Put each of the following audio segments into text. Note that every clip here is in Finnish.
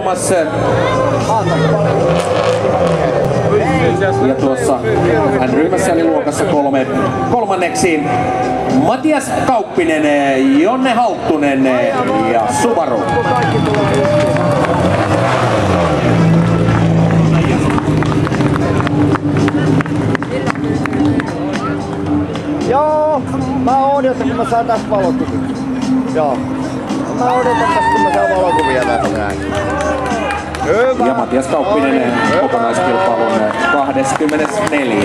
kolmas. Ja tuossa hän ryhmässä eli luokassa kolmanneksi Matias Kauppinen, Jonne Halttunen ja Subaru. Joo, mä odotan kun mä saan tästä valokuvia. Joo. Mä odotan tästä kun mä saan valokuvia tästä näin. Hyvä. Ja Matias Kauppinen kokonaiskilpailun 24.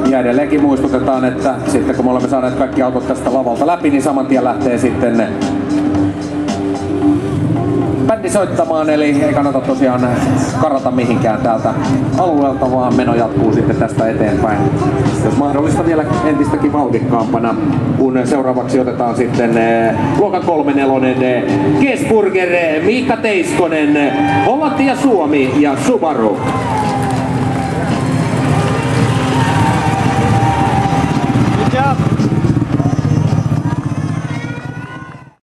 Ja edelleenkin muistutetaan, että sitten kun me olemme saaneet kaikki autot tästä lavalta läpi, niin saman tien lähtee sitten bändi soittamaan, eli ei kannata tosiaan karata mihinkään täältä alueelta, vaan meno jatkuu sitten tästä eteenpäin. Jos mahdollista vielä entistäkin vauhdikkaampana, kun seuraavaksi otetaan sitten luokan 3-4 Gesburger, Miikka Teiskonen, Hollanti ja Suomi ja Subaru. Good job.